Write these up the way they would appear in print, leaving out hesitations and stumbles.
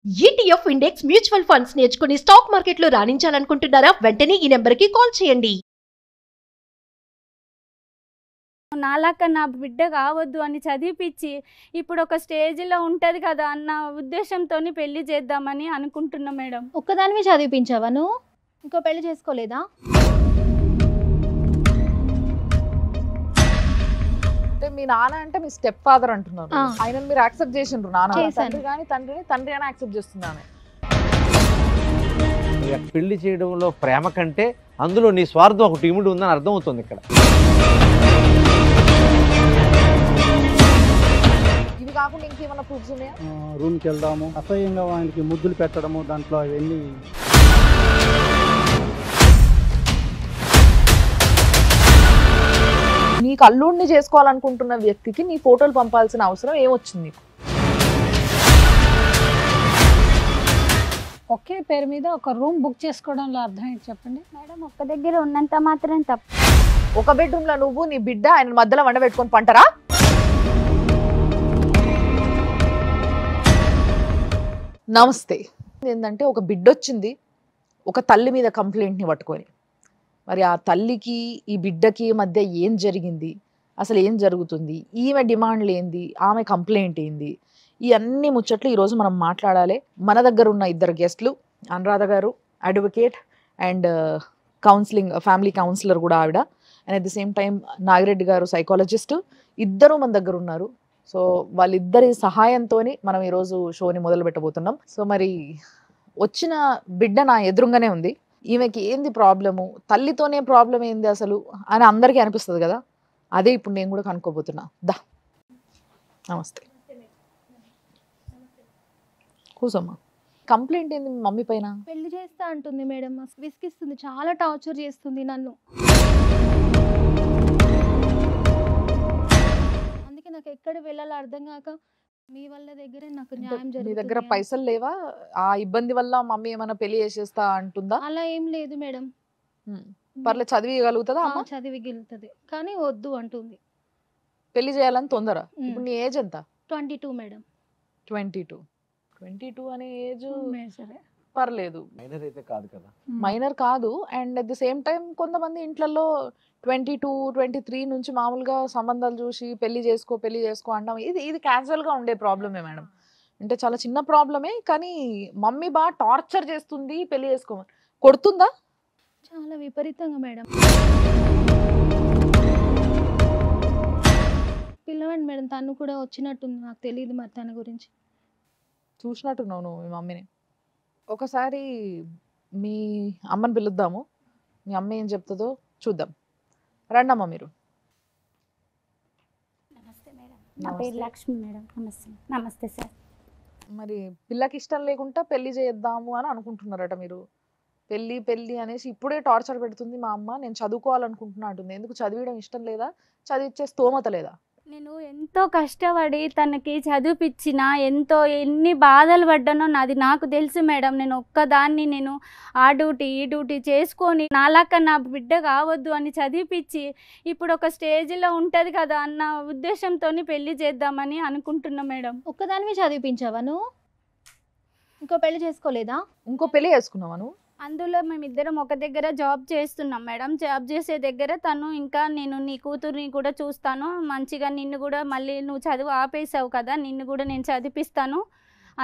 ETF index mutual funds నేర్చుకుని stock మార్కెట్లో రాణించాలనుకుంటున్నారా? వెంటనే ఈ నెంబర్కి కాల్ చేయండి. నాలాక నా బిడ్డ కావద్దు అని చదివిపించి ఇప్పుడు ఒక స్టేజ్లో ఉంటుంది కదా అన్న ఉద్దేశంతో పెళ్లి చేద్దామని అనుకుంటున్నా మేడం. ఒక్కదానివి చదివిపించావా నువ్వు? ఇంకో పెళ్లి చేసుకోలేదా? మీ నాన్న అంటే మీ స్టెప్ ఫాదర్ అంటున్నారు. ఆయన మీరు యాక్సెప్ట్ చేసిండ్రు నాన్న చేశాను. తండ్రి అని యాక్సెప్ట్ చేస్తున్నాను. పెళ్లి చేయడంలో ప్రేమ కంటే అందులో నీ స్వార్థం ఒకటి ఇమిడి ఉందని అర్థం అవుతుంది ఇక్కడ. ఇవి కాకుండా ఇంకేమైనా ప్రూఫ్స్ ఉన్నాయా? రూమ్కి వెళ్దాము, అసహ్యంగా ఆయనకి ముద్దులు పెట్టడము, దాంట్లో అవన్నీ. నీకు అల్లుడిని చేసుకోవాలనుకుంటున్న వ్యక్తికి నీ ఫోటోలు పంపాల్సిన అవసరం ఏమొచ్చింది నీకు? ఒకే పేరు మీద ఒక రూమ్ బుక్ చేసుకోవడంలో అర్థం ఏంటి చెప్పండి మేడం. ఒక్క దగ్గర ఉన్నంత మాత్రం తప్పు. ఒక బెడ్రూమ్ లో నువ్వు నీ బిడ్డ ఆయన మధ్యలో వండ పెట్టుకొని పంటరా? నమస్తే. ఏంటంటే ఒక బిడ్డ వచ్చింది ఒక తల్లి మీద కంప్లైంట్ని పట్టుకొని, మరి ఆ తల్లికి ఈ బిడ్డకి మధ్య ఏం జరిగింది, అసలు ఏం జరుగుతుంది, ఈమె డిమాండ్లు ఏంది, ఆమె కంప్లైంట్ ఏంది, ఈ అన్ని ముచ్చట్లు ఈరోజు మనం మాట్లాడాలి. మన దగ్గర ఉన్న ఇద్దరు గెస్ట్లు, అనురాధ గారు advocate and counselling family counsellor కూడా ఆవిడ, and at the same time Nagireddy గారు సైకాలజిస్ట్, ఇద్దరు మన దగ్గర ఉన్నారు. సో వాళ్ళిద్దరి సహాయంతో మనం ఈరోజు షోని మొదలు పెట్టబోతున్నాం. సో మరి వచ్చిన బిడ్డ నా ఎదురుగానే ఉంది. ఈమెకి ఏంది ప్రాబ్లము, తల్లితోనే ప్రాబ్లం ఏంది అసలు అని అందరికీ అనిపిస్తుంది కదా, అదే ఇప్పుడు నేను కూడా కనుక్కోబోతున్నా. దా నమస్తే, కూసమ్మా. కంప్లైంట్ ఏంది మీ మమ్మీ పైన? పెళ్లి చేస్తా అంటుంది మేడం, విసిగిస్తుంది, చాలా టార్చర్ చేస్తుంది నన్ను. అందుకే నాకు ఎక్కడ వెళ్ళాలో అర్థం కాక మీ వాళ్ళ దగ్గరే నాకు న్యాయం నీ జరుగుతుంది. దగ్గర పైసలు లేవా? ఆ ఇబ్బంది వల్ల మమ్మీ ఏమైనా పెళ్లి చేసేస్తా అంటుందా? అలా ఏం లేదు మేడం. పర్లేదు, చదివిగలుగుతుందా అమ్మ? చదివిగలుగుతుంది కానీ వద్దు అంటుంది. పెళ్లి చేయాలని తొందర. ఇప్పుడు నీ ఏజ్ ఎంత? 22 మేడం. 22 అనే ఏజ్ సరే పర్లేదు, మైనర్ అయితే కాదు కదా. మైనర్ కాదు. And at the same time కొంతమంది ఇంట్లలో 22-23 నుంచి మామూలుగా సంబంధాలు చూసి పెళ్లి చేసుకో అంటాం. ఇది క్యాజువల్గా ఉండే ప్రాబ్లమే మేడం. అంటే చాలా చిన్న ప్రాబ్లమే, కానీ మమ్మీ బాగా టార్చర్ చేస్తుంది పెళ్లి చేసుకోమని. కొడుతుందా? చాలా విపరీతంగా మేడం. పిల్లవండి మేడం, తను కూడా వచ్చినట్టుంది, నాకు తెలియదు మరి తన గురించి. చూసినట్టున్నావు నువ్వు మీ మమ్మీని. ఒకసారి మీ అమ్మని పిలుద్దాము, మీ అమ్మ ఏం చెప్తుందో చూద్దాం. రండమ్మా మీరు. నమస్తే మేడం, నా పేరు లక్ష్మి మేడం. నమస్తే. నమస్తే సార్. మరి పిల్లకి ఇష్టం లేకుండా పెళ్లి చేద్దాము అని అనుకుంటున్నారట మీరు. పెళ్లి అనేసి ఇప్పుడే టార్చర్ పెడుతుంది మా అమ్మ. నేను చదువుకోవాలనుకుంటున్నా అంటుంది. ఎందుకు చదివడం ఇష్టం లేదా? చదివిచ్చే స్తోమత లేదా? నేను ఎంతో కష్టపడి తనకి చదివిపించిన, ఎన్ని బాధలు పడ్డానో నాది నాకు తెలుసు మేడం. నేను ఒక్కదాన్ని నేను ఆ డ్యూటీ ఈ డ్యూటీ చేసుకొని నాలాక నా బిడ్డ కావద్దు అని చదివిపించి ఇప్పుడు ఒక స్టేజ్లో ఉంటుంది కదా అన్న ఉద్దేశంతో పెళ్లి చేద్దామని అనుకుంటున్నా మేడం. ఒక్కదానివి చదివిపించావా నువ్వు? ఇంకో పెళ్లి చేసుకోలేదా? ఇంకో పెళ్లి చేసుకున్నావా నువ్వు? అందులో మేమిద్దరం ఒక దగ్గర జాబ్ చేస్తున్నాం మేడం. జాబ్ చేసే దగ్గర తను ఇంకా నేను నీ కూతుర్ని కూడా చూస్తాను మంచిగా, నిన్ను కూడా మళ్ళీ నువ్వు చదువు ఆపేసావు కదా, నిన్ను కూడా నేను చదివిస్తాను,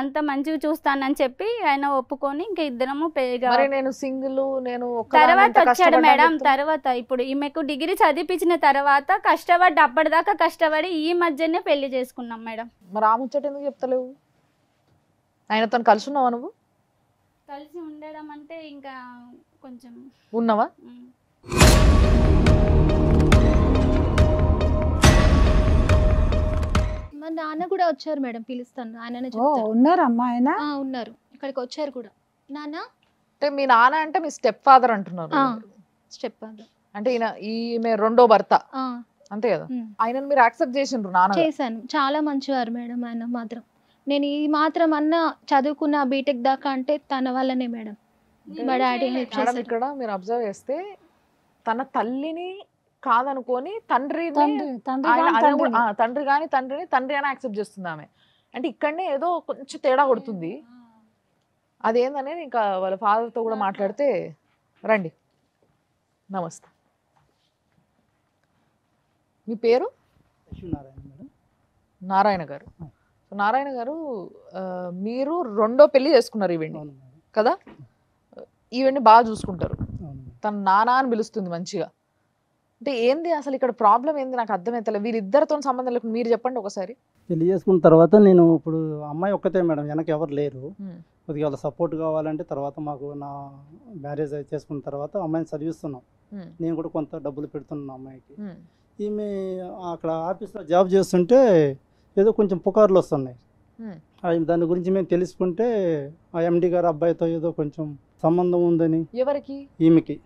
అంత మంచిగా చూస్తానని చెప్పి ఆయన ఒప్పుకొని ఇంకా ఇద్దరము నేను సింగిల్, నేను తర్వాత వచ్చాడు మేడం. తర్వాత ఇప్పుడు ఈమెకు డిగ్రీ చదివించిన తర్వాత కష్టపడి అప్పటిదాకా కష్టపడి ఈ మధ్యనే పెళ్లి చేసుకున్నాం మేడం. మరి ఆ ముచ్చట ఎందుకు చెప్తలేవు? ఆయనతో కలిసి ఉన్నావా నువ్వు? కలిసి ఉండడం అంటే ఇంకా కొంచెం ఉన్నావా? మా నాన్న కూడా వచ్చారు మేడం, పిలుస్తాను, ఆయననే చెప్తారు. ఉన్నారమ్మా ఆయన? ఉన్నారు, ఇక్కడికి వచ్చారు కూడా. నాన్న అంటే మీ నాన్న అంటే మీ స్టెప్ ఫాదర్ అంటున్నారు. స్టెప్ ఫాదర్ అంటే ఈమె రెండో భర్త అంతే కదా? ఆయనను మీరు యాక్సెప్ట్ చేసిండ్రు? నాన్న చేశాను, చాలా మంచివారు మేడం ఆయన మాత్రం. నేను ఈ మాత్రం అన్నా చదువుకున్న బీటెక్ దాకా అంటే తన వల్లనే మేడం. మా డాడీ హెల్ప్ చేశారు. ఇక్కడ మీరు అబ్జర్వ్ చేస్తే తన తల్లిని కాదనుకొని తండ్రి కానీ తండ్రిని తండ్రి అని యాక్సెప్ట్ చేస్తుంది ఆమె. అంటే ఇక్కడనే ఏదో కొంచెం తేడా కొడుతుంది. అదేందని ఇంకా వాళ్ళ ఫాదర్తో కూడా మాట్లాడితే రండి. నమస్తే, మీ పేరు? లక్ష్మీనారాయణ మేడం. నారాయణ గారు. సో నారాయణ గారు, మీరు రెండో పెళ్లి చేసుకున్నారు ఈవెంట్ అవును మేడం. కదా? ఈవెంట్ బాగా చూసుకుంటారు, అవును మేడం. తన నాన్న అని పిలుస్తుంది మంచిగా. అంటే ఏంది అసలు ఇక్కడ ప్రాబ్లం ఏంది నాకు అర్థమవుతలేదు. వీళ్ళిద్దరితో సంబంధం లేకుండా మీరు చెప్పండి ఒకసారి. పెళ్లి చేసుకున్న తర్వాత నేను ఇప్పుడు అమ్మాయి ఒక్కతే మేడం, వెనక ఎవరు లేరు. కొద్దిగా వాళ్ళ సపోర్ట్ కావాలంటే తర్వాత మాకు నా మ్యారేజ్ చేసుకున్న తర్వాత అమ్మాయిని చదివిస్తున్నాం. నేను కూడా కొంత డబ్బులు పెడుతున్నాను అమ్మాయికి. ఈమె అక్కడ ఆఫీస్లో జాబ్ చేస్తుంటే ఏదో కొంచెం పుకార్లు వస్తున్నాయి. దాని గురించి మేము తెలుసుకుంటే ఆ ఎండి గారు అబ్బాయితో ఏదో కొంచెం సంబంధం ఉందని. ఎవరికి? ఈమెకి.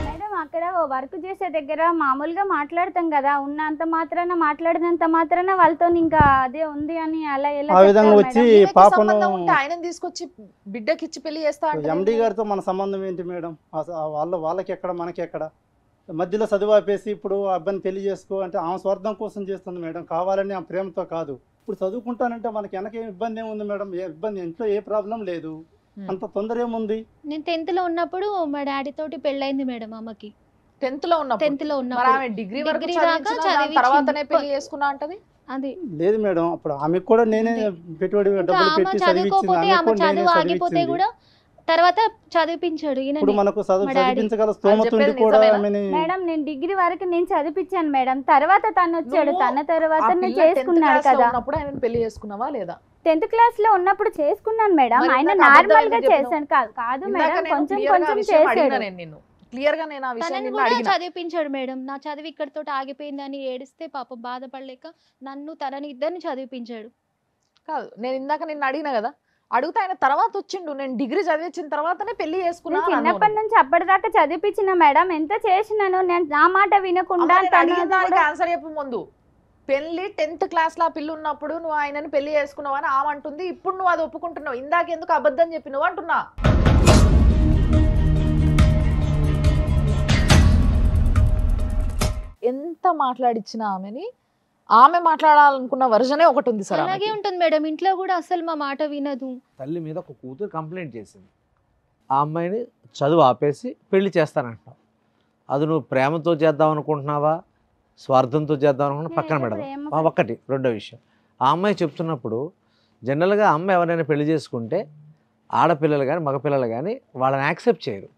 మేడం అక్కడ వర్క్ చేసే దగ్గర మామూలుగా మాట్లాడతాం కదా, ఉన్నంత మాత్రాన మాట్లాడినంత మాత్రాన వాళ్ళతో ఇంకా అదే ఉంది అని అలా ఎలా ఆ విధంగా చెప్తారు వచ్చి మేడం? ఈమెకి పాపను సంబంధం ఉంటే ఆయనని తీసుకొచ్చి బిడ్డకి ఇచ్చి పెళ్లి చేస్తా అంటే ఎండి గారితో మన సంబంధం ఏంటి మేడం? వాళ్ళకి ఎక్కడ మనకి ఎక్కడ? మధ్యలో చదువు ఆపేసి ఇప్పుడు ఆ అబ్బాయిని పెళ్లి చేసుకో అంటే ఆమె స్వార్థం కోసం చేస్తుంది మేడం, కావాలని ఆ ప్రేమతో కాదు. ఇప్పుడు చదువుకుంటానంటే మనకి వెనకేం ఇబ్బంది ఏముంది మేడం? ఏ ఇబ్బంది, ఇంట్లో ఏ ప్రాబ్లం లేదు, అంత తొందర ఏముంది? నేను 10th లో ఉన్నప్పుడు మా డాడీ తోటి పెళ్ళైంది మేడం అమ్మకి. 10th లో ఉన్నప్పుడు. 10th లో మరి ఉన్నప్పుడు ఆమె డిగ్రీ వరకు డిగ్రీ దాకా చదివించినా దాని చదివించింది. తర్వాతనే పెళ్లి చేసుకున్నా అంటది. అది లేదు మేడం, అప్పుడు ఆమెకు కూడా నేనే పెట్టుబడి ఇంకా డబ్బులు ఆమె పెట్టి చదువుకోపోతే చదివించింది. ఆమె ఆమెకు నేనే చదువు ఆగిపోతే చదివించింది. కూడా తర్వాత చదివించాడు ఈయన. ఇప్పుడు మనకు మా డాడీ. చదివించగల స్తోమత ఉండి చెప్పేది కూడా నిజమేనా? ఆమెని మేడం నేను డిగ్రీ వరకు నేను చదివించాను మేడం, తర్వాత తను వచ్చాడు, నువ్వు తన తర్వాత ఆ నేను పిల్ల 10th చేసుకున్నాడు class లో కదా. ఉన్నప్పుడు ఆయన పెళ్లి చేసుకున్నావా లేదా? 10th క్లాస్ లో ఉన్నప్పుడు చేసుకున్నాను మేడం. మరి ఆయన ఇందాక అబద్ధం నార్మల్ గా ఎందుకు చేశాను కాదు ఇందాక మేడం, నేను కొంచెం clear గా ఆ కొంచెం విషయం అడిగినా చేశాడు. నేను నిన్ను. క్లియర్ గా నేను ఆ విషయం తనని నిన్ను కూడా అడిగినా. చదివించాడు మేడం. నా చదివి ఇక్కడితో ఆగిపోయిందని ఏడిస్తే పాపం బాధపడలేక నన్ను తనని ఇద్దరిని చదివించాడు. కాదు, నేను ఇందాక నిన్ను అడిగినా కదా, అడిగితే ఆయన తర్వాత వచ్చిండు నేను డిగ్రీ చదివించిన తర్వాతనే పెళ్లి చేసుకున్నా నేను చిన్నప్పటి నుంచి అప్పటిదాకా చదివించిన మేడం, ఎంత చేసినాను నేను నా మాట వినకుండా తను కూడా- ఆన్సర్ చెప్పు ముందు. పెళ్లి 10th క్లాస్ లో పిల్ల ఉన్నప్పుడు నువ్వు ఆయనని పెళ్లి చేసుకున్నావు అని ఆమె అంటుంది. ఇప్పుడు నువ్వు అది ఒప్పుకుంటున్నావు. ఇందాక ఎందుకు అబద్ధం చెప్పినావు అంటున్నా. ఎంత మాట్లాడిచ్చినా ఆమెని, ఆమె మాట్లాడాలనుకున్న వర్జనే ఒకటి ఉంది సార్. అలాగే ఉంటుంది మేడం, ఇంట్లో కూడా అసలు మా మాట వినదు. తల్లి మీద ఒక కూతురు కంప్లైంట్ చేసింది, ఆ అమ్మాయిని చదువు ఆపేసి పెళ్లి చేస్తానంటున్నావు. అది నువ్వు ప్రేమతో చేద్దాం అనుకుంటున్నావా, స్వార్థంతో చేద్దాం అనుకుంటున్నా పక్కన పెడదాం. ప్రేమ- ఒక్కటి. రెండో విషయం, ఆ అమ్మాయి చెప్తున్నప్పుడు జనరల్గా అమ్మాయి ఎవరైనా పెళ్లి చేసుకుంటే ఆడపిల్లలు కానీ మగపిల్లలు కానీ వాళ్ళని యాక్సెప్ట్ చేయరు.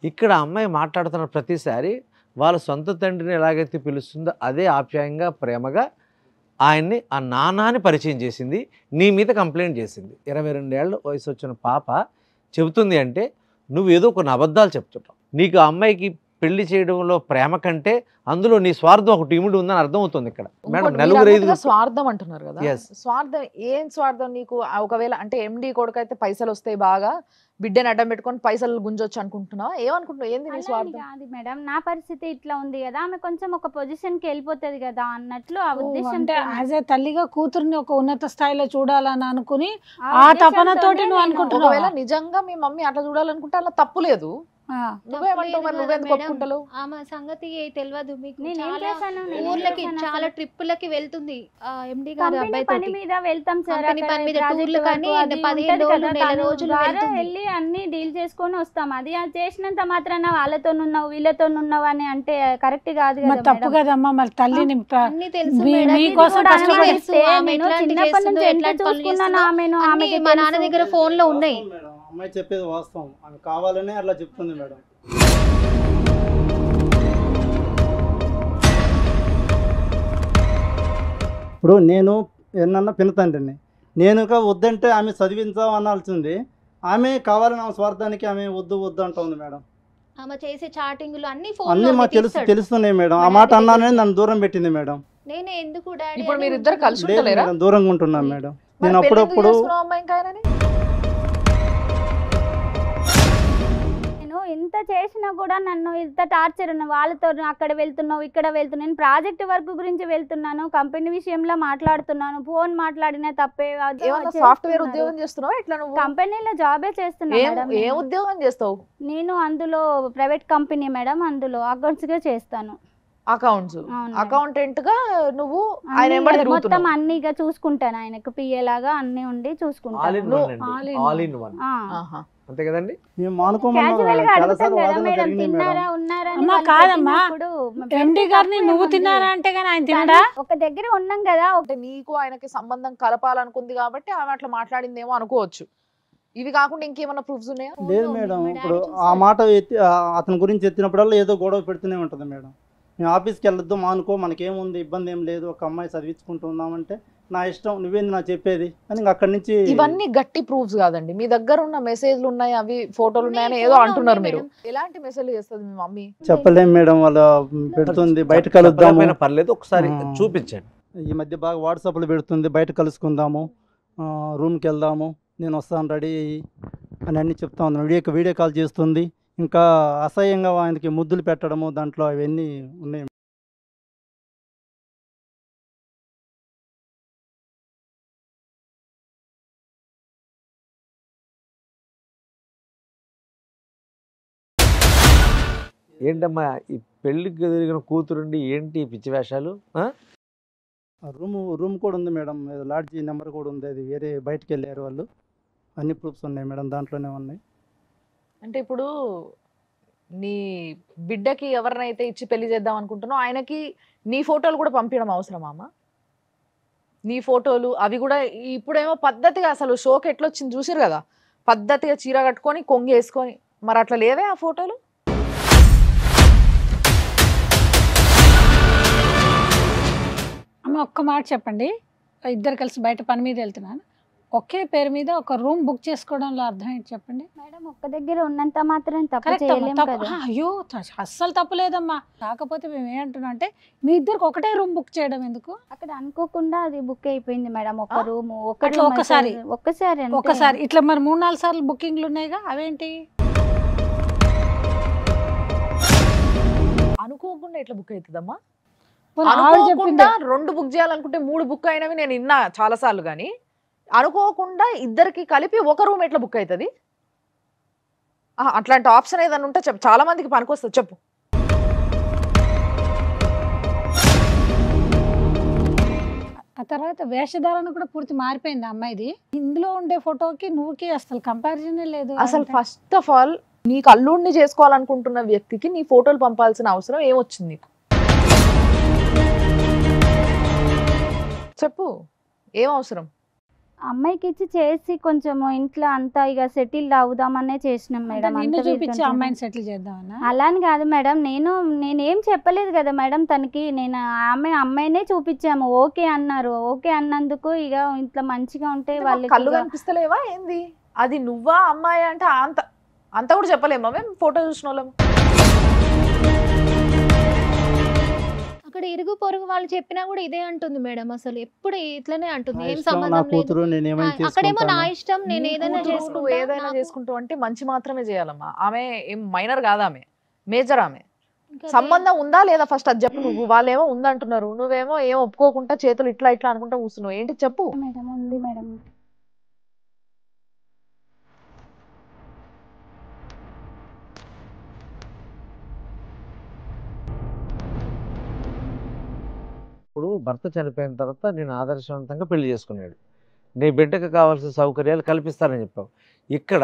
ఇక్కడ అమ్మాయి మాట్లాడుతున్న ప్రతిసారి వాళ్ళ సొంత తండ్రిని ఎలాగైతే పిలుస్తుందో అదే ఆప్యాయంగా ప్రేమగా ఆయన్ని ఆ నాన్నని పరిచయం చేసింది, నీ మీద కంప్లైంట్ చేసింది. 22 ఏళ్ళ వయసు వచ్చిన పాప చెబుతుంది అంటే నువ్వు ఏదో కొన్ని అబద్ధాలు చెప్తున్నావు. నీకు ఆ అమ్మాయికి పెళ్లి చేయడంలో ప్రేమ కంటే అందులో నీ స్వార్థం ఒకటి ఇమిడి ఉందని అర్థమవుతుంది ఇక్కడ. మేడం నలుగురు ఐదుగురు స్వార్థం అంటున్నారు కదా. Yes. స్వార్థం ఏం స్వార్థం నీకు? ఒకవేళ అంటే ఎండి కొడుకు అయితే పైసలు వస్తాయి బాగా, బిడ్డని అడ్డం పెట్టుకొని పైసలు గుంజొచ్చు అనుకుంటున్నావా? ఏమనుకుంటున్నావు? ఏంది నీ అలా అని స్వార్థం? కాదు మేడం, నా పరిస్థితి ఇట్లా ఉంది కదా, ఆమె కొంచెం ఒక పొజిషన్ కి వెళ్ళిపోతుంది కదా అన్నట్లు ఆ అంటే ఉద్దేశంతో యాజ్ ఏ తల్లిగా కూతుర్ని ఒక ఉన్నత స్థాయిలో చూడాలని అనుకుని ఆ తపనతోటి నువ్వు అనుకుంటున్నావా? ఒకవేళ నిజంగా మీ మమ్మీ అట్లా చూడాలనుకుంటే అలా తప్పు లేదు. నువ్వేమంటావు మరి? నువ్వెందుకు ఒప్పుకుంటావు? ఆమె సంగతి తెలియదు మీకు. నేనేం చాలా చేశాను? నేనేం ఊర్లకి చేశాను చాలా అసలు? ట్రిప్పులకి వెళ్తుంది ఎండి గారి కంపెనీ అబ్బాయి పని తోటి. మీద వెళ్తాం సార్, కంపెనీ అక్కడ పని మీద ప్రాజెక్ట్ టూర్లు వర్క్ కానీ అది 15 ఉంటది రోజులు, కదా, నెల తను రోజులు ద్వారా వెళ్తుంది. వెళ్ళి అన్ని డీల్ చేసుకొని వస్తాం. అది చేసినంత మాత్రాన వాళ్ళతో ఉన్నావు వీళ్ళతో ఉన్నావు అని అంటే కరెక్ట్ కాదు మరి కదా తప్పు మేడం. కదమ్మా, మరి తల్లిని అన్ని తెలుసు మీ- మేడం. మీకోసం ఇది కూడా అన్ని కష్టపడి- తెలుసు. ఆమె నేను ఎట్లాంటి చిన్నప్పటి చేస్తుందో, నుంచి ఎంత ఎట్లాంటి పనులు చూసుకున్నాను చేస్తుందో ఆమెను, అన్ని ఆమెకి మా నాన్న తెలుసు. దగ్గర ఫోన్ లో ఉన్నాయి. వాస్తవం మేడం, అమ్మాయి చెప్పేది వాస్తవం. ఆమె కావాలనే అట్లా చెప్తుంది మేడం. ఇప్పుడు నేను ఎన్నన్నా పినతండ్రిని, నేను వద్దంటే ఆమె చదివించాం అనాల్సింది. ఆమె కావాలని ఆమె స్వార్థానికి ఆమె వద్దు వద్దు అంటుంది మేడం. ఆమె చేసే చాటింగ్లు అన్ని అన్నీ ఫోన్ మాకు తెలుస్తున్నాయి మేడం. ఆ మాట అన్నానని నన్ను దూరం పెట్టింది మేడం. నేనే ఎందుకు డాడీ ఇప్పుడు అని మీరు ఇద్దరు ఉంచుకున్నాను. కలిసి లేదు ఉంటలేరా? మేడం, దూరంగా ఉంటున్నాను మేడం. మరి నేను పెళ్లి ఎందుకు అప్పుడప్పుడు చేసుకున్నావు అమ్మాయి ఇంకా ఆయనని? నేను ఇంత చేసినా కూడా నన్ను ఇంత టార్చర్ వాళ్ళతో అక్కడ వెళ్తున్నావు ఇక్కడ వెళ్తున్నావు. నేను ప్రాజెక్ట్ వర్క్ గురించి వెళ్తున్నాను, కంపెనీ విషయంలో మాట్లాడుతున్నాను, ఫోన్ మాట్లాడినా తప్పే. ఏమన్నా సాఫ్ట్వేర్ ఉద్యోగం చేస్తున్నావా? ఇట్లా నువ్వు కంపెనీలో జాబే చేస్తున్నా మేడం. ఏ ఉద్యోగం చేస్తావు? నేను అందులో ప్రైవేట్ కంపెనీ మేడం, అందులో అకౌంట్స్ గా చేస్తాను. అకౌంట్స్ అవును మేడం. అకౌంటెంట్ గా నువ్వు ఆయన అన్ని వెంబడి మొత్తం తిరుగుతున్నావు. అన్ని ఇక చూసుకుంటాను, ఆయనకు పిఏ లాగా అన్ని ఉండి ఆల్ ఇన్ చూసుకుంటాను. వన్ అండి, all in all one. In one. ఆ. ఆహా. అంతే కదండి. మేము మానుకోమన్నాం క్యాజువల్ గా చాలా అడుగుతాం సార్లు కదా వాదనలు మేడం, జరిగినాయి తిన్నారా మేడం. ఉన్నారా అని అమ్మా, వాళ్ళు కాదమ్మా. పెట్టినప్పుడు ఎండి పెట్టే గారిని తప్పు నువ్వు ఏముంది? తిన్నారా అంటే కానీ ఆయన కానీ తినడా? ఒక దగ్గర ఉన్నాం కదా, అంటే నీకు ఆయనకి సంబంధం కలపాలనుకుంది కాబట్టి ఆమె అట్లా మాట్లాడిందేమో అనుకోవచ్చు. ఇవి కాకుండా ఇంకేమైనా ప్రూఫ్స్ ఉన్నాయా? లేదు మేడం, ఇప్పుడు ఆ మాట అతని గురించి ఎత్తినప్పుడల్లా ఏదో గొడవ పెడుతూనే ఉంటుంది మేడం. మేము ఆఫీస్కి వెళ్ళొద్దు, మానుకో, మనకేముంది, ఇబ్బంది ఏం లేదు, ఒక అమ్మాయి చదివించుకుంటూ ఉందామంటే నా ఇష్టం, నువ్వేంది నా చెప్పేది అని ఇంక అక్కడి నుంచి. ఇవన్నీ గట్టి ప్రూఫ్స్ కాదండి. మీ దగ్గర ఉన్న మెసేజ్లు ఉన్నాయి, అవి ఫోటోలు ఉన్నాయని ఏదో అంటున్నారు మీరు. ఎలాంటి మెసేజ్ చేస్తుంది మీ మమ్మీ? చెప్పలేం మేడం, వాళ్ళు పెడుతుంది బయట కలుద్దాము, చెప్పలేకపోయినా పర్లేదు, ఒకసారి చూపించండి. ఈ మధ్య బాగా వాట్సాప్లో పెడుతుంది, బయట కలుసుకుందాము, రూమ్కి వెళ్దాము, నేను వస్తాను రెడీ అయ్యి అని అన్నీ చెప్తా ఉన్నాను. వీడియో కాల్ చేస్తుంది, ఇంకా అసహ్యంగా ఆయనకి ముద్దులు పెట్టడము, దాంట్లో అవన్నీ ఉన్నాయి. ఏంటమ్మా ఈ పెళ్లికి ఎదిరిగిన కూతురుండి ఏంటి ఈ పిచ్చి వేషాలు? రూమ్ కూడా ఉంది మేడం, లాడ్జీ నెంబర్ కూడా ఉంది, అది వేరే బయటకు వెళ్ళారు వాళ్ళు, అన్ని ప్రూఫ్స్ ఉన్నాయి మేడం, దాంట్లోనే ఉన్నాయి. అంటే ఇప్పుడు నీ బిడ్డకి ఎవరినైతే ఇచ్చి పెళ్లి చేద్దాం అనుకుంటున్నావు ఆయనకి నీ ఫోటోలు కూడా పంపించడం అవసరమా అమ్మా? నీ ఫోటోలు అవి కూడా ఇప్పుడేమో పద్ధతిగా అసలు షోకి ఎట్లొచ్చింది చూసారు కదా, పద్ధతిగా చీర కట్టుకొని కొంగి వేసుకొని, మరి అట్లా లేవే ఆ ఫోటోలు? అమ్మ, ఒక్క మాట చెప్పండి. ఇద్దరు కలిసి బయట పని మీద వెళ్తున్నాను, ఒకే పేరు మీద ఒక రూమ్ బుక్ చేసుకోవడంలో అర్థం ఏంటి చెప్పండి? మేడం ఒక్క దగ్గర ఉన్నంత మాత్రం తప్పు కరెక్ట్ అమ్మా, చేయలేం తప్పు. కదా. అయ్యో, అస్సలు తప్పు లేదమ్మా. కాకపోతే మేము ఏమంటున్నాం అంటే మీ ఇద్దరికి ఒకటే రూమ్ బుక్ చేయడం ఎందుకు? అక్కడ అనుకోకుండా అది బుక్ అయిపోయింది మేడం, ఒక ఆ? రూమ్ అట్లా ఒక్కసారి? ఒక్కసారి అంతే. ఒకసారి ఇట్లా మరి 3-4 సార్లు బుకింగ్లు ఉన్నాయిగా, అవేంటి? అనుకోకుండా ఎట్లా బుక్ అవుతుందమ్మా? పోనీ ఆవిడ అనుకోకుండా చెప్పిందే. 2 బుక్ చేయాలనుకుంటే 3 బుక్ అయినవి నేను విన్నా చాలా సార్లు. కానీ అనుకోకుండా ఇద్దరికి కలిపి ఒక రూమ్ ఎట్లా బుక్ అవుతుంది? అట్లాంటి ఆప్షన్ ఏదైనా ఉంటే చెప్పు, చాలా మందికి పనికొస్తుంది, చెప్పు. ఆ తర్వాత వేషధారణ కూడా పూర్తి మారిపోయింది ఆ అమ్మాయిది. ఇందులో ఉండే ఫోటోకి నువ్వుకి అసలు కంపారిజనే లేదు. అసలు ఫస్ట్ ఆఫ్ ఆల్ నీకు అల్లుడిని చేసుకోవాలనుకుంటున్న వ్యక్తికి నీ ఫోటోలు పంపాల్సిన అవసరం ఏమొచ్చింది నీకు? చెప్పు, ఏం అవసరం? అమ్మాయికి ఇచ్చి చేసి కొంచెం ఇంట్లో అంతా ఇక సెటిల్ అవుదామనే చేసినాం మేడం. నిన్ను అంత చూపించి వీళ్ళతో అమ్మాయిని సెటిల్ చేద్దామన్నా? అలా అని కాదు మేడం, నేనేం చెప్పలేదు కదా మేడం తనకి. నేను అమ్మాయినే చూపించాము, ఓకే అన్నారు. ఓకే అన్నందుకు ఇక ఇంట్లో మంచిగా ఉంటే కళ్ళు వాళ్ళకి కనిపిస్తలేవా ఏంది? అది నువ్వా అమ్మాయి అంటే అంత కూడా చెప్పలేమా మేము ఫోటో చూసిన వాళ్ళం? అక్కడ ఇరుగు పొరుగు వాళ్ళు చెప్పినా కూడా ఇదే అంటుంది మేడం. అసలు ఎప్పుడు ఇట్లనే అంటుంది, నా ఏం ఇష్టం, నా సంబంధం లేదు. కూతురు, నేను ఏమైనా అక్కడేమో నా చేసుకుంటాను. ఇష్టం, నేను నీ ఏదైనా కూతురు చేసుకుంటా, నువ్వు ఏదైనా నాకు చేసుకుంటావు అంటే మంచి మాత్రమే చేయాలమ్మా. ఆమె ఏం మైనర్ కాదు, ఆమె మేజర్. ఆమె ఇంకా సంబంధం ఉందా లేదా ఫస్ట్ అది చెప్పు. నువ్వు వాళ్ళేమో ఉందంటున్నారు, నువ్వేమో ఏం ఒప్పుకోకుండా చేతులు ఇట్లా ఇట్లా అనుకుంటా కూర్చున్నావు, ఏంటి చెప్పు. మేడం ఉంది మేడం. ఇప్పుడు భర్త చనిపోయిన తర్వాత నేను ఆదర్శవంతంగా పెళ్లి చేసుకున్నాడు, నీ బిడ్డకు కావాల్సిన సౌకర్యాలు కల్పిస్తానని చెప్పావు. ఇక్కడ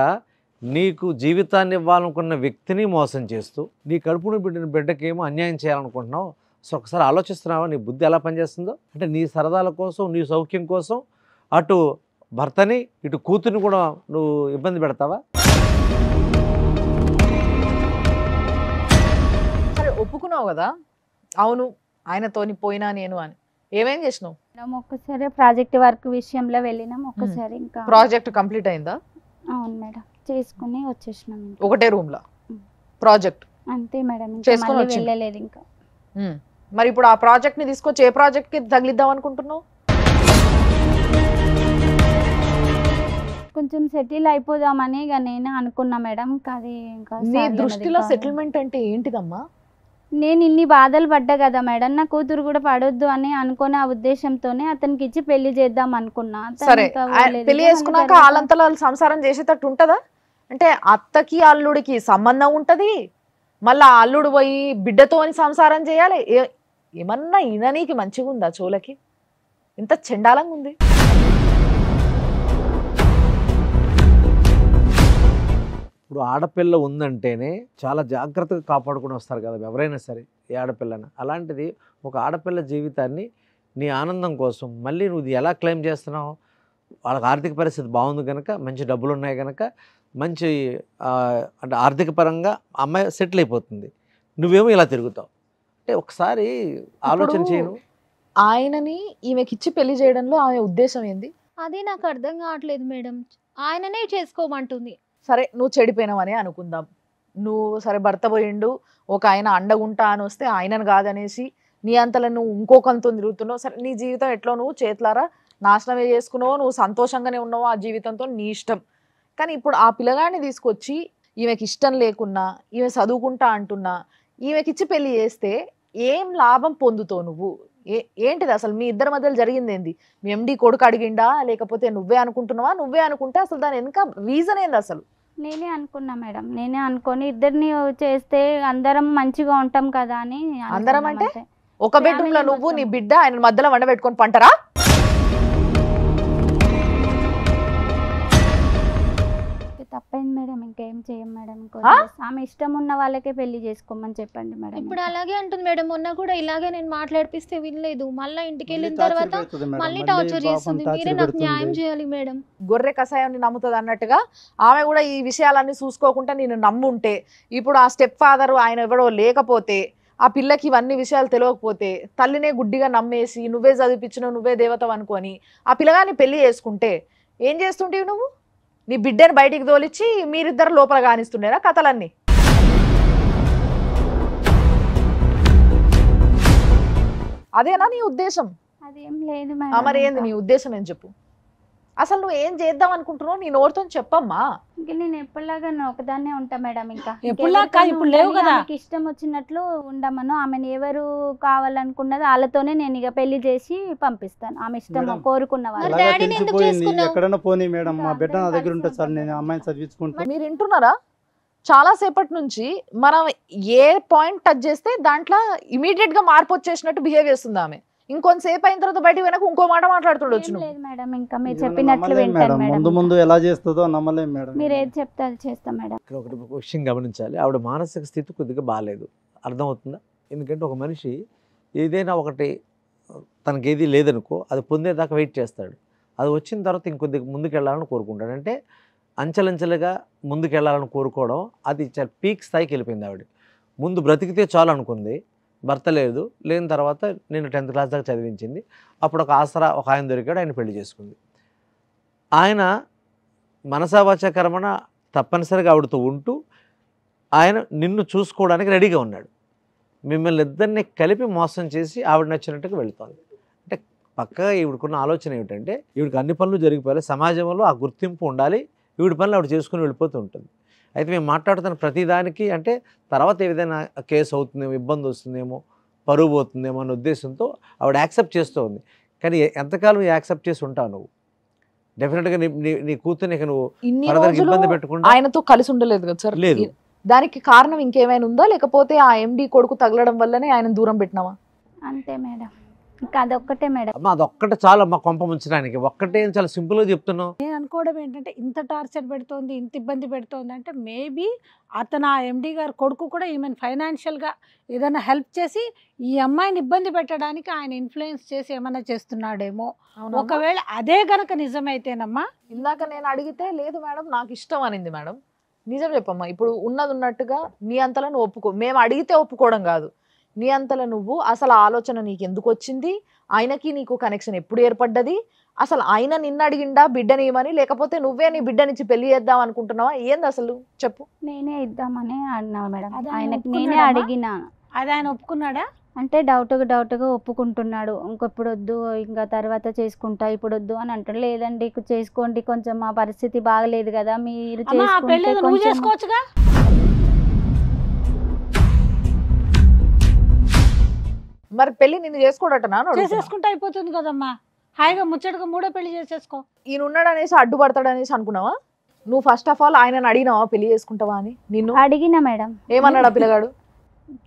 నీకు జీవితాన్ని ఇవ్వాలనుకున్న వ్యక్తిని మోసం చేస్తూ నీ కడుపును బిడ్డని బిడ్డకేమో అన్యాయం చేయాలనుకుంటున్నావు. సో ఒకసారి ఆలోచిస్తున్నావా నీ బుద్ధి ఎలా పనిచేస్తుందో? అంటే నీ సరదాల కోసం, నీ సౌఖ్యం కోసం అటు భర్తని ఇటు కూతుర్ని కూడా నువ్వు ఇబ్బంది పెడతావా? సరే ఒప్పుకున్నావు కదా, అవును ఆయనతోని పోయినా నేను అని, ఏమేం చేసినావు? మేడం ఒక్కసారి ప్రాజెక్ట్ వర్క్ విషయంలో వెళ్ళినాం, ఒక్కసారి ఇంకా ప్రాజెక్ట్ కంప్లీట్ అయిందా? అవును మేడం, చేసుకుని వచ్చేసినాం ఇంకా. ఒకటే రూమ్ లా ప్రాజెక్ట్ అంతే మేడం, ఇంకా చేసుకొని మళ్ళీ వచ్చింది. వెళ్ళలేదు ఇంకా. మరి ఇప్పుడు ఆ ప్రాజెక్ట్ ని తీసుకొచ్చి ఏ ప్రాజెక్ట్ కి తగిలిద్దాం అనుకుంటున్నావు? కొంచెం సెటిల్ అయిపోదామని ఇక నేను అనుకున్నా మేడం. ఇంకా అది ఇంకా నీ సాధ్యమది దృష్టిలో కాదు. సెటిల్మెంట్ అంటే ఏంటిదమ్మా? నేను ఇన్ని బాధలు పడ్డా కదా మేడం, నా కూతురు కూడా పడొద్దు అని అనుకుని ఆ ఉద్దేశంతోనే అతనికి ఇచ్చి పెళ్లి చేద్దాం అనుకున్నా. తను సరే ఇంకా పోలేదు. పెళ్లి ఇక చేసుకున్నాక తర్వాత వాళ్ళంతలో వాళ్ళు సంసారం చేసేటట్టు ఉంటదా? అంటే అత్తకి అల్లుడికి సంబంధం ఉంటది, మళ్ళా అల్లుడు పోయి బిడ్డతోని సంసారం చేయాలి. ఏమన్నా ఈయననీకి మంచిగా ఉందా చోలకి? ఇంత చెండాలంగా ఉంది. ఇప్పుడు ఆడపిల్ల ఉందంటేనే చాలా జాగ్రత్తగా కాపాడుకుని వస్తారు కదా ఎవరైనా సరే, ఏ ఆడపిల్లన. అలాంటిది ఒక ఆడపిల్ల జీవితాన్ని నీ ఆనందం కోసం మళ్ళీ నువ్వు ఎలా క్లెయిమ్ చేస్తున్నావు? వాళ్ళకి ఆర్థిక పరిస్థితి బాగుంది కనుక, మంచి డబ్బులు ఉన్నాయి కనుక, మంచి అంటే ఆర్థిక పరంగా అమ్మాయి సెటిల్ అయిపోతుంది, నువ్వేమో ఇలా తిరుగుతావు అంటే ఒకసారి ఆలోచన చేయను. ఆయనని ఈమెకిచ్చి పెళ్లి చేయడంలో ఆమె ఉద్దేశం ఏంది? అది నాకు అర్థం కావట్లేదు మేడం. ఆయననే చేసుకోమంటుంది. సరే నువ్వు చెడిపోయినావనే అనుకుందాం. నువ్వు సరే భర్త పోయిండు, ఒక ఆయన అండగుంటా అని వస్తే ఆయనను కాదనేసి నీ అంతలో నువ్వు ఇంకొకంతో తిరుగుతున్నావు. సరే నీ జీవితం ఎట్లో నువ్వు చేతులారా నాశనమే చేసుకున్నావు, నువ్వు సంతోషంగానే ఉన్నావు ఆ జీవితంతో, నీ ఇష్టం. కానీ ఇప్పుడు ఆ పిల్లగాడిని తీసుకొచ్చి ఈమెకి ఇష్టం లేకున్నా, ఈమె చదువుకుంటా అంటున్నా, ఈమెకిచ్చి పెళ్లి చేస్తే ఏం లాభం పొందుతావు నువ్వు? ఏంటిది అసలు మీ ఇద్దరి మధ్యలో జరిగింది ఏంది? మీ ఎండి కొడుకు అడిగిండా, లేకపోతే నువ్వే అనుకుంటున్నావా? నువ్వే అనుకుంటే అసలు దాని వెనుక రీజన్ ఏంది అసలు? నేనే అనుకున్నా మేడం, నేనే అనుకొని ఇద్దరిని చేస్తే అందరం మంచిగా ఉంటాం కదా అని. అందరం అంటే ఒక బెడ్రూమ్ లో నువ్వు నీ బిడ్డ ఆయన మధ్యలో వండ పెట్టుకొని పంటరా? తప్పైంది మేడం, ఇంకేం చేయం మేడం. ఆమె ఇష్టం ఉన్న వాళ్ళకే పెళ్లి చేసుకోమని చెప్పండి మేడం. ఇప్పుడు అలాగే అంటుంది మేడం. మొన్న కూడా ఇలాగే నేను మాట్లాడిపిస్తే వినలేదు. మళ్ళీ ఇంటికి వెళ్ళిన తర్వాత మళ్ళీ టార్చర్ చేస్తుంది. మీరే నాకు న్యాయం చేయాలి మేడం. గొర్రె కషాయాన్ని నమ్ముతుంది అన్నట్టుగా ఆమె కూడా ఈ విషయాలన్నీ చూసుకోకుండా నేను నమ్ముంటే, ఇప్పుడు ఆ స్టెప్ ఫాదర్ ఆయన ఎవడో లేకపోతే, ఆ పిల్లకి ఇవన్నీ విషయాలు తెలియకపోతే, తల్లినే గుడ్డిగా నమ్మేసి నువ్వే చదివిపించినావు, నువ్వే దేవతవు అనుకొని ఆ పిల్లగాన్ని పెళ్లి చేసుకుంటే ఏం చేస్తుంటేవి నువ్వు? నీ బిడ్డని బయటికి తోలిచ్చి మీరిద్దరు లోపల కానిస్తుండేనా కథలన్నీ? అదేనా నీ ఉద్దేశం? అదేం లేదు మేడం. మరి ఏంది నీ ఉద్దేశం ఏం చెప్పు? అసలు నువ్వు ఏం చేద్దాం అనుకుంటున్నావు? నీ నోటితో చెప్పమ్మా. ఇంకా నేను ఎప్పుడులాగా ఒకదాన్నే ఉంటా మేడం. ఇంకా ఇప్పుడు లేవు కదా, ఇష్టం వచ్చినట్లు ఉండమను. ఆమెను ఎవరు కావాలనుకున్నది వాళ్ళతోనే నేను ఇక పెళ్లి చేసి పంపిస్తాను. ఆమె ఇష్టం కోరుకున్న వాళ్ళు. ఎక్కడైనా పోనీ మేడం, మా బిడ్డ నా దగ్గర ఉంటుంది సార్, నేను అమ్మాయిని చదివించుకుంటా. మీరు వింటున్నారా? చాలా సేపటి నుంచి మనం ఏ పాయింట్ టచ్ చేస్తే దాంట్లో ఇమీడియట్ గా మార్పు వచ్చేసినట్టు బిహేవ్ చేస్తుంది ఆమె. ఇంకొంతసేపు అయిన తర్వాత బయటకు వెనక ఇంకో మాట మాట్లాడుతుండొచ్చు. మేడం ఇంకా మీరు చెప్పినట్లు వింటాను మేడం. ముందు ఎలా చేస్తుందో నమ్మలేం మేడం. మీరు ఏది చెప్తే అది చేస్తాం మేడం. ఇక్కడ ఒకటి విషయం గమనించాలి, ఆవిడ మానసిక స్థితి కొద్దిగా బాగాలేదు, అర్థమవుతుందా? ఎందుకంటే ఒక మనిషి ఏదైనా ఒకటి తనకి ఏది లేదనుకో, అది పొందేదాకా వెయిట్ చేస్తాడు. అది వచ్చిన తర్వాత ఇంకొద్దిగా ముందుకు వెళ్ళాలని కోరుకుంటాడు. అంటే అంచెలంచెలుగా ముందుకు వెళ్ళాలని కోరుకోవడం అది చాలా పీక్ స్థాయికి వెళ్ళిపోయింది. ఆవిడ ముందు బ్రతికితే చాలు అనుకుంది, భర్త లేదు, లేని తర్వాత నేను 10th క్లాస్ దాకా చదివించింది. అప్పుడు ఒక ఆసరా ఒక ఆయన దొరికాడు, ఆయన పెళ్లి చేసుకుంది. ఆయన మనసావాచ కర్మణ తప్పనిసరిగా ఆవిడతో ఉంటూ ఆయన నిన్ను చూసుకోవడానికి రెడీగా ఉన్నాడు. మిమ్మల్ని ఇద్దరిని కలిపి మోసం చేసి ఆవిడ నచ్చినట్టుగా వెళుతోంది. అంటే పక్కగా ఈవిడకున్న ఆలోచన ఏమిటంటే, ఈవిడికి అన్ని పనులు జరిగిపోయాలి, సమాజంలో ఆ గుర్తింపు ఉండాలి, ఈవిడ పనులు ఆవిడ చేసుకుని వెళ్ళిపోతూ ఉంటుంది. అయితే మేము మాట్లాడుతున్న ప్రతిదానికి అంటే తర్వాత ఏదైనా కేసు అవుతుందేమో, ఇబ్బంది వస్తుందేమో, పరువు పోతుందేమో అనే ఉద్దేశంతో ఆవిడ యాక్సెప్ట్ చేస్తూ ఉంది. కానీ ఎంతకాలం యాక్సెప్ట్ చేసి ఉంటావు నువ్వు? డెఫినెట్గా నీ కూతుర్ని నువ్వు ఇబ్బంది పెట్టుకుంటా ఆయనతో కలిసి ఉండలేదు కదా సార్? లేదు. దానికి కారణం ఇంకేమైనా ఉందా, లేకపోతే ఆ ఎండి కొడుకు తగలడం వల్లనే ఆయన దూరం పెట్టినావా? అంతే మేడం, ఇంకా అదొక్కటే మేడం. అదొక్కటే చాలా మా కొంప ముంచడానికి. ఒక్కటే చాలా సింపుల్గా చెప్తున్నావు. నేను అనుకోవడం ఏంటంటే, ఇంత టార్చర్ పెడుతోంది, ఇంత ఇబ్బంది పెడుతోంది అంటే మేబీ అతను ఆ ఎండి గారు కొడుకు కూడా ఈమెను ఫైనాన్షియల్గా ఏదైనా హెల్ప్ చేసి ఈ అమ్మాయిని ఇబ్బంది పెట్టడానికి ఆయన ఇన్ఫ్లుయెన్స్ చేసి ఏమైనా చేస్తున్నాడేమో. ఒకవేళ అదే గనక నిజమైతేనమ్మా. ఇందాక నేను అడిగితే లేదు మేడం నాకు ఇష్టం అనింది. మేడం నిజం చెప్పమ్మా, ఇప్పుడు ఉన్నది ఉన్నట్టుగా నీ అంతలో నువ్వు ఒప్పుకో. మేము అడిగితే ఒప్పుకోవడం కాదు, నీ అంతలో నువ్వు అసలు ఆలోచన నీకు ఎందుకు వచ్చింది, ఆయనకి నీకు కనెక్షన్ ఎప్పుడు ఏర్పడ్డది, అసలు ఆయన నిన్ను అడిగిండా బిడ్డని ఇవ్వమని, లేకపోతే నువ్వే నీ బిడ్డనిచ్చి పెళ్లి చేద్దాం అనుకుంటున్నావా? ఏంది అసలు చెప్పు. నేనే ఇద్దామని అన్నా మేడం, ఆయనకి నేనే అడిగినా. అది ఆయన ఒప్పుకున్నాడా? అంటే డౌట్గా ఒప్పుకుంటున్నాడు. ఇంకొప్పుడు వద్దు, ఇంకా తర్వాత చేసుకుంటా, ఇప్పుడు వద్దు అని అంటాడు. లేదండి చేసుకోండి, కొంచెం మా పరిస్థితి బాగలేదు కదా, మీరు చేసుకోవచ్చుగా. మరి పెళ్లి నిన్ను చేసుకోడటనా? చేసేసుకుంటే అయిపోతుంది కదమ్మా, హాయిగా ముచ్చటగా మూడో పెళ్లి చేసేసుకో. ఈయన ఉన్నాడు అనేసి అడ్డుపడతాడు అనేసి అనుకున్నావా? నువ్వు ఫస్ట్ ఆఫ్ ఆల్ ఆయనను అడిగినావా పెళ్లి చేసుకుంటావా అని? నిన్ను అడిగిన మేడం, ఏమన్నాడు ఆ పిల్లగాడు?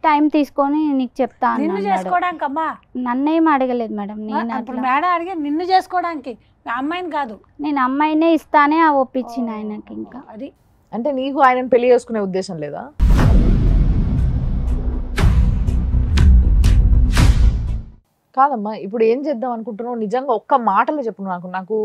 టైం తీసుకొని నీకు చెప్తా నిన్ను అన్నాడు. చేసుకోవడానికి అమ్మా, నన్నేం అడగలేదు మేడం. నేను ఇప్పుడు అట్లా మేడం అడిగి నిన్ను చేసుకోవడానికి, ఆ అమ్మాయిని కాదు. నేను అమ్మాయినే ఇస్తానే ఒప్పించిన ఆయనకి. ఇంకా అది అంటే నీకు ఆయనను పెళ్లి చేసుకునే ఉద్దేశం లేదా? కాదమ్మా, ఇప్పుడు ఏం చేద్దాం అనుకుంటున్నావు? నిజంగా ఒక్క మాటలో చెప్పు నాకు. నాకు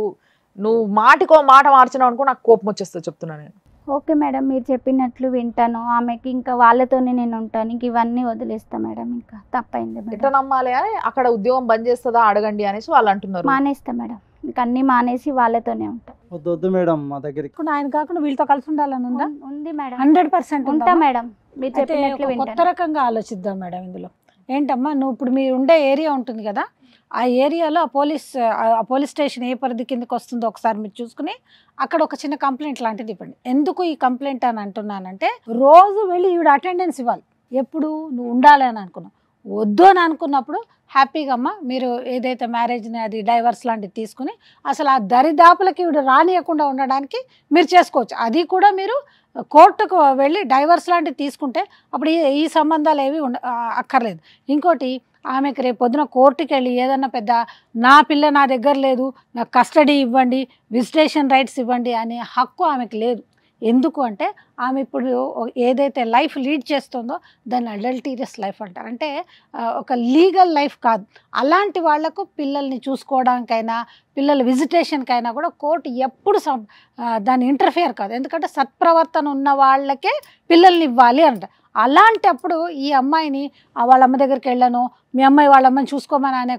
నువ్వు మాటికో మాట మార్చినావు అనుకో నాకు కోపం వచ్చేస్తుంది, చెప్తున్నా నేను. ఓకే మేడం, మీరు చెప్పినట్లు వింటాను. ఆమెకి ఇంకా వాళ్ళతోనే నేను ఉంటాను. ఇంక ఇవన్నీ వదిలేస్తా మేడం. ఇంకా తప్పైంది ఎట్లా మేడం. నమ్మాలి అని అక్కడ ఉద్యోగం బంద్ చేస్తుందా అడగండి అనేసి వాళ్ళు అంటున్నారు. మానేస్తా మేడం. ఇంక అన్ని మానేసి వాళ్ళతోనే ఉంటా. వద్దు వద్దు మేడం, మా దగ్గరికి ఇప్పుడు ఆయన కాకుండా వీళ్ళతో కలిసి ఉండాలని ఉందా? ఉంది మేడం. 100% ఉంటా మేడం. మీరు అయితే చెప్పినట్లు ఒక కొత్త వింటాను. రకంగా ఆలోచిద్దాం మేడం ఇందులో. ఏంటమ్మా, నువ్వు ఇప్పుడు మీరు ఉండే ఏరియా ఉంటుంది కదా, ఆ ఏరియాలో ఆ పోలీస్ స్టేషన్ ఏ పరిధి కిందకి వస్తుందో ఒకసారి మీరు చూసుకుని అక్కడ ఒక చిన్న కంప్లైంట్ లాంటిది ఇవ్వండి. ఎందుకు ఈ కంప్లైంట్ అని అంటున్నానంటే, రోజు వెళ్ళి ఈవిడ అటెండెన్స్ ఇవ్వాలి. ఎప్పుడు నువ్వు ఉండాలి అని అనుకున్నావు, వద్దు అని అనుకున్నప్పుడు హ్యాపీగా అమ్మ మీరు ఏదైతే మ్యారేజ్ని అది డైవర్స్ లాంటివి తీసుకుని అసలు ఆ దరిదాపులకి ఈవిడ రానియకుండా ఉండడానికి మీరు చేసుకోవచ్చు. అది కూడా మీరు కోర్టుకు వెళ్ళి డైవర్స్ లాంటివి తీసుకుంటే అప్పుడు ఈ సంబంధాలు ఏవి అక్కర్లేదు. ఇంకోటి, ఆమెకు రేపు పొద్దున కోర్టుకి వెళ్ళి ఏదన్నా పెద్ద నా పిల్ల నా దగ్గర లేదు, నాకు కస్టడీ ఇవ్వండి, విజిటేషన్ రైట్స్ ఇవ్వండి అనే హక్కు ఆమెకు లేదు. ఎందుకు అంటే ఆమె ఇప్పుడు ఏదైతే లైఫ్ లీడ్ చేస్తుందో దాన్ని అడల్టీరియస్ లైఫ్ అంటారు. అంటే ఒక లీగల్ లైఫ్ కాదు. అలాంటి వాళ్లకు పిల్లల్ని చూసుకోవడానికైనా పిల్లల విజిటేషన్కైనా కూడా కోర్టు ఎప్పుడు దాన్ని ఇంటర్ఫియర్ కాదు. ఎందుకంటే సత్ప్రవర్తన ఉన్న వాళ్ళకే పిల్లల్ని ఇవ్వాలి అంట. అలాంటప్పుడు ఈ అమ్మాయిని వాళ్ళ అమ్మ దగ్గరికి వెళ్ళను, మీ అమ్మాయి వాళ్ళ అమ్మని చూసుకోమని అనే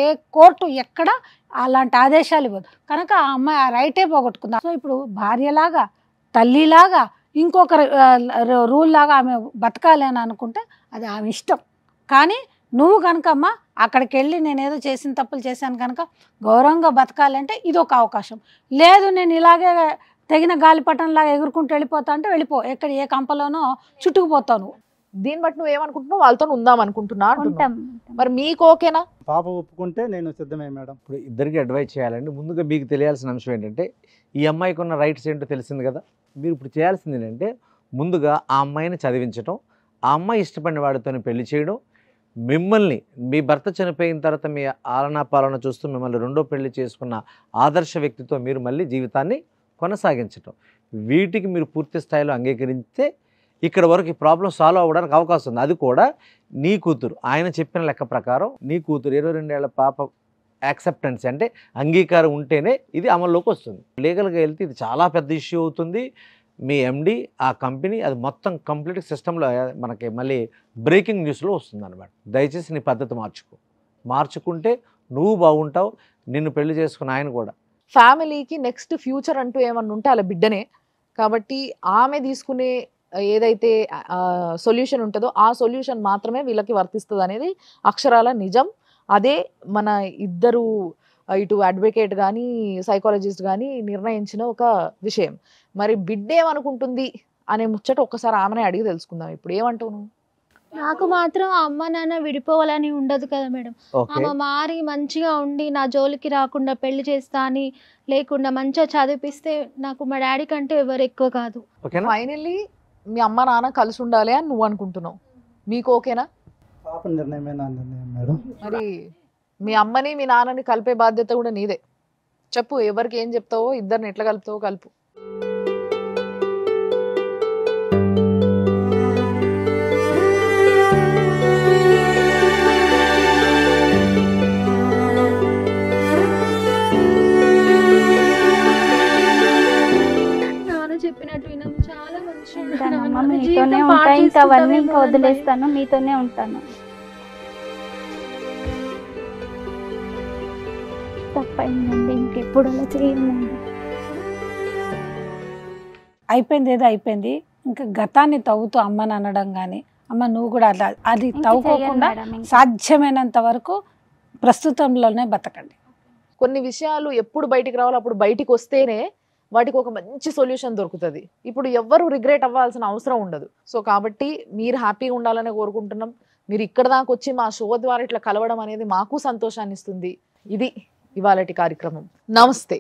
ఏ కోర్టు ఎక్కడ అలాంటి ఆదేశాలు ఇవ్వదు. కనుక ఆ అమ్మాయి ఆ రైటే పోగొట్టుకుంది. సో ఇప్పుడు భార్యలాగా తల్లిలాగా ఇంకొక రూల్ లాగా ఆమె బతకాలి అని అనుకుంటే అది ఆమె ఇష్టం. కానీ నువ్వు కనుకమ్మ అక్కడికి వెళ్ళి నేనేదో చేసిన తప్పులు చేశాను కనుక గౌరవంగా బతకాలంటే ఇది ఒక అవకాశం. లేదు నేను ఇలాగే తెగిన గాలిపటంలాగా ఎగురుకుంటూ వెళ్ళిపోతా అంటే వెళ్ళిపో, ఎక్కడ ఏ కంపలోనో చుట్టుకుపోతావు నువ్వు. దీన్ని బట్టి నువ్వు ఏమనుకుంటున్నావు? వాళ్ళతో ఉందాం అనుకుంటున్నా అంటున్నావు. ఉంటాం. మరి మీకు ఓకేనా? పాప ఒప్పుకుంటే నేను సిద్ధమే మేడం. ఇప్పుడు ఇద్దరికి అడ్వైజ్ చేయాలండి. ముందుగా మీకు తెలియాల్సిన అంశం ఏంటంటే, ఈ అమ్మాయికి ఉన్న రైట్స్ ఏంటో తెలిసింది కదా. మీరు ఇప్పుడు చేయాల్సింది ఏంటంటే, ముందుగా ఆ అమ్మాయిని చదివించడం, ఆ అమ్మాయి ఇష్టపడిన వాడితో పెళ్లి చేయడం, మిమ్మల్ని మీ భర్త చనిపోయిన తర్వాత మీ ఆలనా పాలన చూస్తూ మిమ్మల్ని రెండో పెళ్లి చేసుకున్న ఆదర్శ వ్యక్తితో మీరు మళ్ళీ జీవితాన్ని కొనసాగించటం. వీటికి మీరు పూర్తి స్థాయిలో అంగీకరిస్తే ఇక్కడ వరకు ఈ ప్రాబ్లం సాల్వ్ అవ్వడానికి అవకాశం ఉంది. అది కూడా నీ కూతురు ఆయన చెప్పిన లెక్క ప్రకారం నీ కూతురు 22 ఏళ్ల పాప యాక్సెప్టెన్స్ అంటే అంగీకారం ఉంటేనే ఇది అమల్లోకి వస్తుంది. లీగల్గా వెళ్తే ఇది చాలా పెద్ద ఇష్యూ అవుతుంది. మీ ఎండి ఆ కంపెనీ అది మొత్తం కంప్లీట్ సిస్టంలో మనకి మళ్ళీ బ్రేకింగ్ న్యూస్లో వస్తుంది అనమాట. దయచేసి నీ పద్ధతి మార్చుకుంటే నువ్వు బాగుంటావు, నిన్ను పెళ్లి చేసుకున్న ఆయన కూడా. ఫ్యామిలీకి నెక్స్ట్ ఫ్యూచర్ అంటూ ఏమన్నా ఉంటే అలా బిడ్డనే కాబట్టి ఆమె తీసుకునే ఏదైతే సొల్యూషన్ ఉంటుందో ఆ సొల్యూషన్ మాత్రమే వీళ్ళకి వర్తిస్తుంది అనేది అక్షరాల నిజం. అదే మన ఇద్దరు ఇటు అడ్వకేట్ కానీ సైకాలజిస్ట్ కానీ నిర్ణయించిన ఒక విషయం. మరి బిడ్డ ఏమనుకుంటుంది అనే ముచ్చట ఒక్కసారి ఆమెనే అడిగి తెలుసుకుందాం. ఇప్పుడు ఏమంటావు నువ్వు? నాకు మాత్రం అమ్మ నాన్న విడిపోవాలని ఉండదు కదా మేడం. ఆమె మారి మంచిగా ఉండి నా జోలికి రాకుండా పెళ్లి చేస్తా అని లేకుండా మంచిగా చదివిపిస్తే నాకు మా డాడీ కంటే ఎవరు ఎక్కువ కాదు. ఫైనల్లీ మీ అమ్మ నాన్న కలిసి ఉండాలి అని నువ్వు అనుకుంటున్నావు. మీకు ఓకేనా? పాప నిర్ణయమే నా నిర్ణయం మేడం. మరి మీ అమ్మని మీ నాన్నని కలిపే బాధ్యత కూడా నీదే. చెప్పు, ఎవరికి ఏం చెప్తావో, ఇద్దరిని ఎట్లా కలుపుతావో కలుపు. చెప్పినట్టు వినము, చాలా ఉంటానమ్మా, మీతోనే ఉంటా. ఇంకా అవన్నీ ఇంకా వదిలేస్తాను, మీతోనే ఉంటాను. తప్పైందండి, ఇంకెప్పుడు అలా చేయండి. అయిపోయింది ఏదో అయిపోయింది. ఇంకా గతాన్ని తవ్వుతూ అమ్మని అనడం కానీ, అమ్మ నువ్వు కూడా అది తవ్వుకోకుండా సాధ్యమైనంత వరకు ప్రస్తుతంలోనే బతకండి. కొన్ని విషయాలు ఎప్పుడు బయటికి రావాలో అప్పుడు బయటికి వస్తేనే వాటికి ఒక మంచి సొల్యూషన్ దొరుకుతుంది. ఇప్పుడు ఎవ్వరు రిగ్రెట్ అవ్వాల్సిన అవసరం ఉండదు. సో కాబట్టి మీరు హ్యాపీగా ఉండాలని కోరుకుంటున్నాం. మీరు ఇక్కడ దాకా వచ్చి మా షో ద్వారా ఇట్లా కలవడం అనేది మాకు సంతోషాన్ని ఇస్తుంది. ఇది ఇవాళటి కార్యక్రమం. నమస్తే.